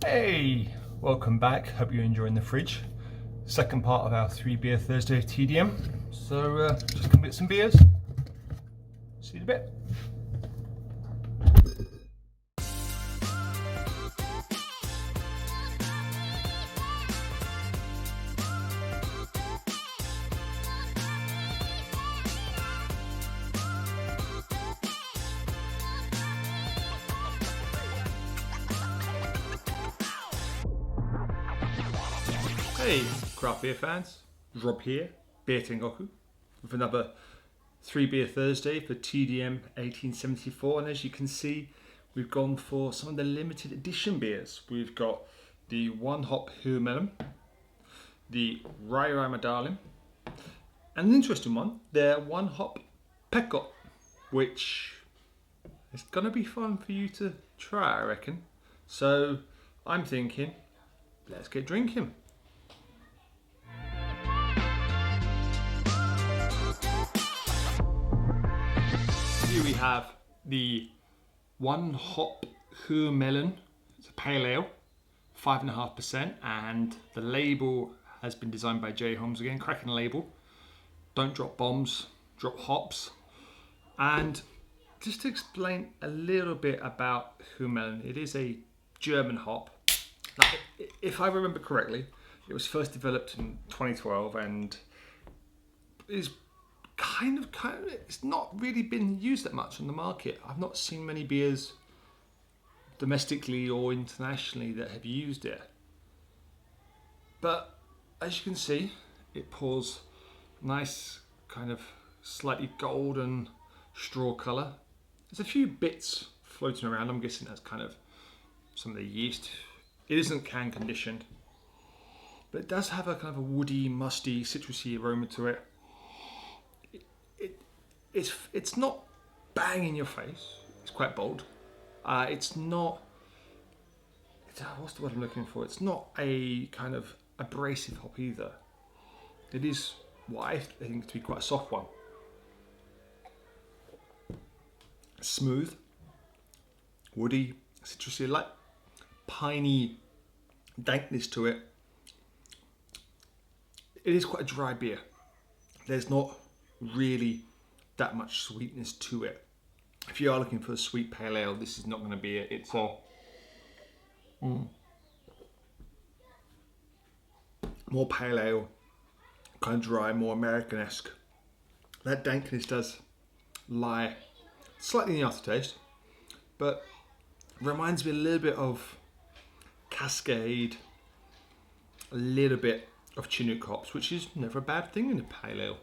Hey, welcome back. Hope you're enjoying the fridge. Second part of our 3 Beer Thursday TDM. So just gonna get some beers. See you in a bit. Hey, craft beer fans, Rob here, BeerTengoku, with another 3 Beer Thursday for TDM 1874. And as you can see, we've gone for some of the limited edition beers. We've got the 1-hop Huell Melon, the Rye Rye My Darling, and an interesting one, their 1-hop Pekko, which is going to be fun for you to try, I reckon. So I'm thinking, let's get drinking. Here we have the 1-hop Huell Melon. It's a pale ale, 5.5%, and the label has been designed by J. Holmes again. Cracking label. Don't drop bombs, drop hops. And just to explain a little bit about Huell Melon, it is a German hop. Now, if I remember correctly, it was first developed in 2012 and is kind of it's not really been used that much on the market. I've not seen many beers domestically or internationally that have used it. But as you can see, it pours nice kind of slightly golden straw colour. There's a few bits floating around. I'm guessing that's kind of some of the yeast. It isn't can conditioned, but it does have a kind of a woody, musty, citrusy aroma to it. It's not bang in your face. It's quite bold. It's not. What's the word I'm looking for? It's not a kind of abrasive hop either. It is what I think to be quite a soft one. Smooth, woody, citrusy, like piney dankness to it. It is quite a dry beer. There's not really that much sweetness to it. If you are looking for a sweet pale ale, this is not going to be it. It's a more pale ale, kind of dry, more American-esque. That dankness does lie slightly in the aftertaste, but reminds me a little bit of Cascade, a little bit of Chinook hops, which is never a bad thing in a pale ale.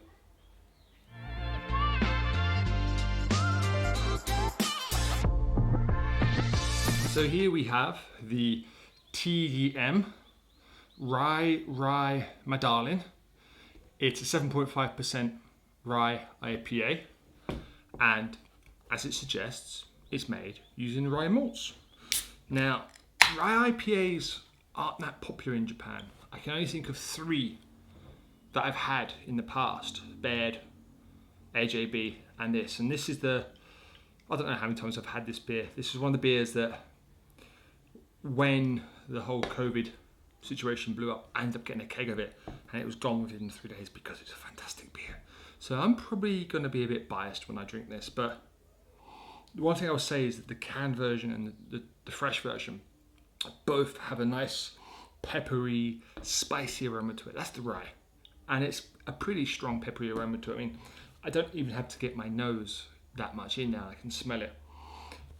So here we have the TDM Rye Rye My Darling. It's a 7.5% rye IPA, and as it suggests, it's made using rye malts. Now, rye IPAs aren't that popular in Japan. I can only think of 3 that I've had in the past: Baird, AJB, and this. And this is I don't know how many times I've had this beer. This is one of the beers that, when the whole COVID situation blew up, I ended up getting a keg of it, and it was gone within 3 days because it's a fantastic beer. So I'm probably going to be a bit biased when I drink this, but the one thing I will say is that the canned version and the fresh version both have a nice peppery, spicy aroma to it. That's the rye, and it's a pretty strong peppery aroma to it. I mean, I don't even have to get my nose that much in now. I can smell it.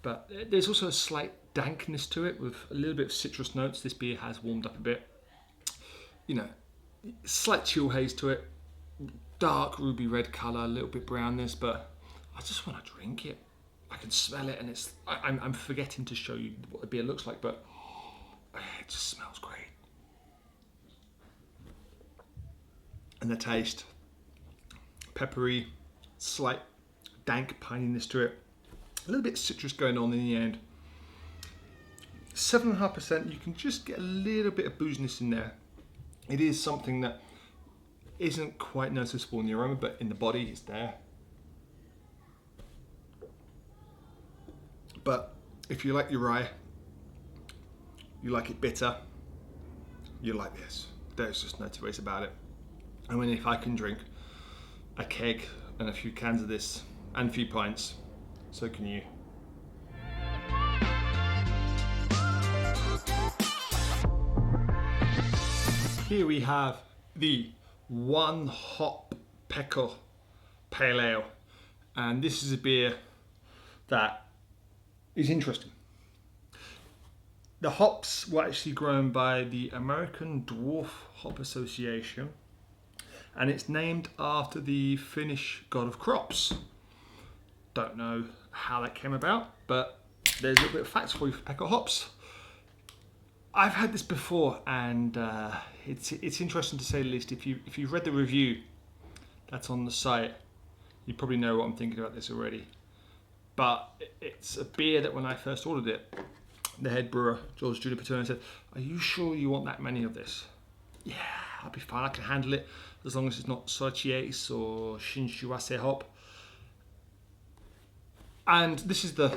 But there's also a slight dankness to it with a little bit of citrus notes. This beer has warmed up a bit. You know, slight chill haze to it. Dark ruby red colour, a little bit brownness, but I just want to drink it. I can smell it, and I'm forgetting to show you what the beer looks like, but it just smells great. And the taste, peppery, slight dank pininess to it. A little bit of citrus going on in the end. 7.5%, you can just get a little bit of booziness in there. It is something that isn't quite noticeable in the aroma, but in the body it's there. But if you like your rye, you like it bitter, you like this. There's just no two ways about it. I mean, if I can drink a keg and a few cans of this and a few pints, so can you. Here we have the one hop Pekko Pale Ale, and this is a beer that is interesting. The hops were actually grown by the American Dwarf Hop Association, and it's named after the Finnish god of crops. Don't know how that came about, but there's a little bit of facts for you for Pekko hops. I've had this before, and it's interesting to say the least. If you've read the review that's on the site, you probably know what I'm thinking about this already. But it's a beer that when I first ordered it, the head brewer, George Juniper, said, "Are you sure you want that many of this?" Yeah, I'll be fine. I can handle it as long as it's not Soichies or Shinshuase hop. And this is the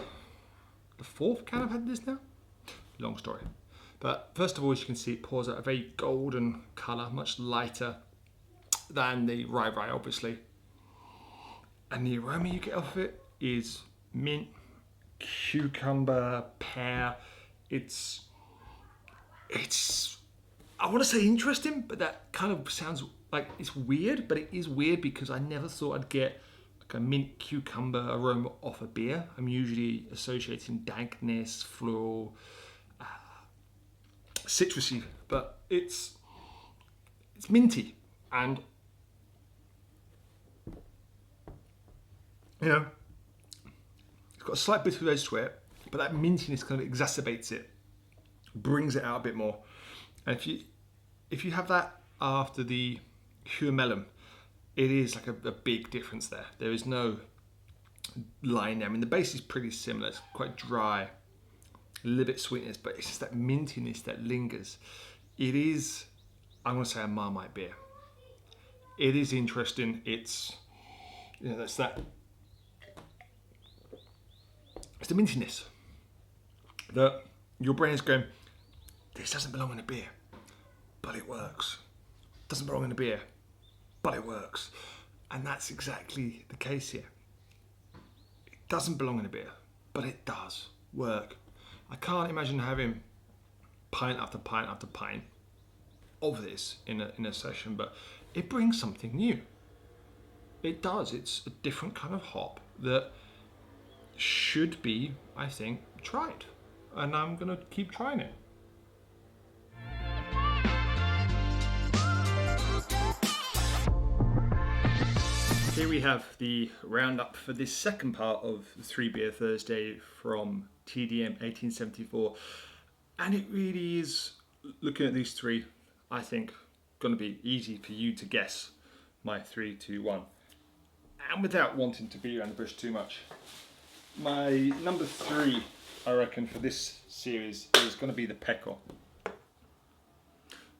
fourth can I've had this now. Long story. But first of all, as you can see, it pours out a very golden colour, much lighter than the Rye Rye, obviously. And the aroma you get off it is mint, cucumber, pear. It's I want to say interesting, but that kind of sounds like it's weird, but it is weird because I never thought I'd get like a mint cucumber aroma off a beer. I'm usually associating dankness, floral, citrusy, but it's minty, and you know, it's got a slight bit of edge to it, but that mintiness kind of exacerbates it, brings it out a bit more. And if you have that after the Huell Melon, it is like a big difference there. There is no line there. I mean, the base is pretty similar. It's quite dry, a little bit sweetness, but it's just that mintiness that lingers. It is, I'm going to say, a Marmite beer. It is interesting. It's, you know, it's the mintiness that your brain is going, this doesn't belong in a beer, but it works. Doesn't belong in a beer, but it works. And that's exactly the case here. It doesn't belong in a beer, but it does work. I can't imagine having pint after pint after pint of this in a session, but it brings something new. It does. It's a different kind of hop that should be, I think, tried. And I'm going to keep trying it. Here we have the roundup for this second part of the 3 Beer Thursday from TDM 1874. And it really is, looking at these three, I think, going to be easy for you to guess my 3, 2, 1. And without wanting to beat around the bush too much, my number 3, I reckon, for this series is going to be the Pekko. The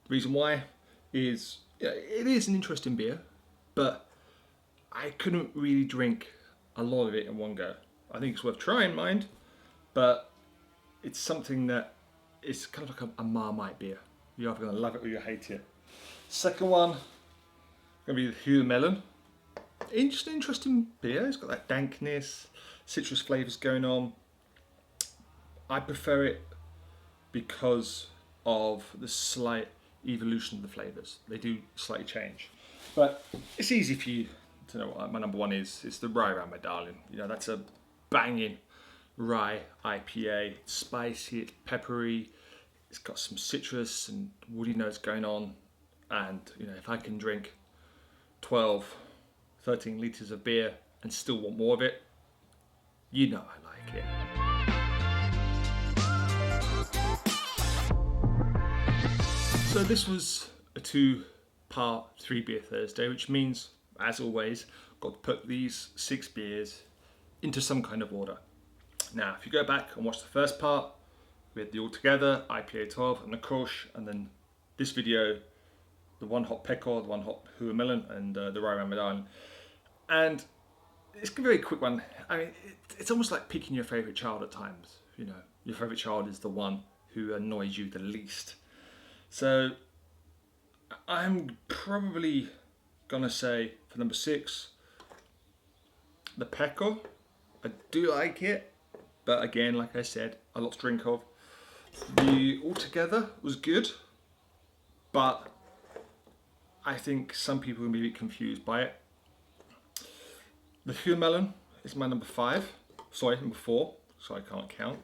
reason why is, it is an interesting beer, but I couldn't really drink a lot of it in one go. I think it's worth trying, mind, but it's something that is kind of like a Marmite beer. You're either going to love it or you hate it. Second one, going to be the Huell Melon. Interesting beer. It's got that dankness, citrus flavours going on. I prefer it because of the slight evolution of the flavours. They do slightly change, but it's easy for you to know what my number 1 is. It's the Rye Rye My Darling. You know, that's a banging rye IPA. It's spicy, it's peppery, it's got some citrus and woody notes going on. And you know, if I can drink 12, 13 litres of beer and still want more of it, you know I like it. So this was a 2-part 3 Beer Thursday, which means, as always, I've got to put these 6 beers into some kind of order. Now, if you go back and watch the first part, we had the All Together, IPA 12, and the Krush, and then this video, the 1 hop Pekko, the 1 hop Huell Melon, and the Rye Rye My Darling. And it's a very quick one. I mean, it's almost like picking your favourite child at times. You know, your favourite child is the one who annoys you the least. So I'm probably gonna say for number 6, the Pekko. I do like it, but again, like I said, a lot to drink of. The Altogether was good, but I think some people will be a bit confused by it. The Huell Melon is my number 5. Sorry, number 4, so I can't count.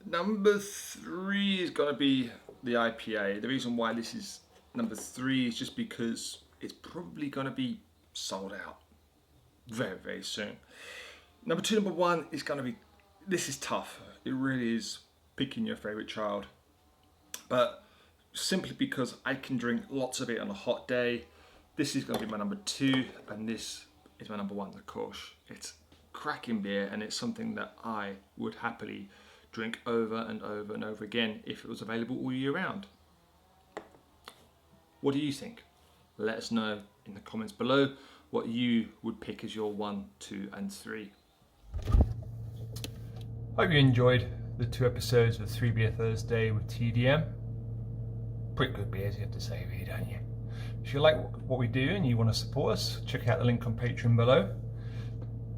Number 3 is gonna be the IPA. The reason why this is number 3 is just because it's probably gonna be sold out very, very soon. Number 2, number 1 is gonna be, this is tough. It really is picking your favorite child. But simply because I can drink lots of it on a hot day, this is gonna be my number 2, and this is my number 1, of course. It's cracking beer, and it's something that I would happily drink over and over and over again if it was available all year round. What do you think? Let us know in the comments below what you would pick as your 1, 2 and 3. Hope you enjoyed the 2 episodes of 3 Beer Thursday with TDM. Pretty good beers, you have to say, really, don't you? If you like what we do and you want to support us, check out the link on Patreon below.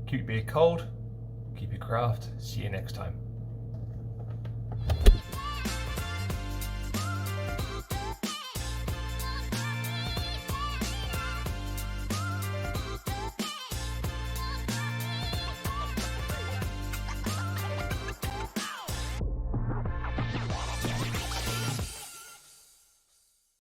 Keep your beer cold, keep your craft. See you next time.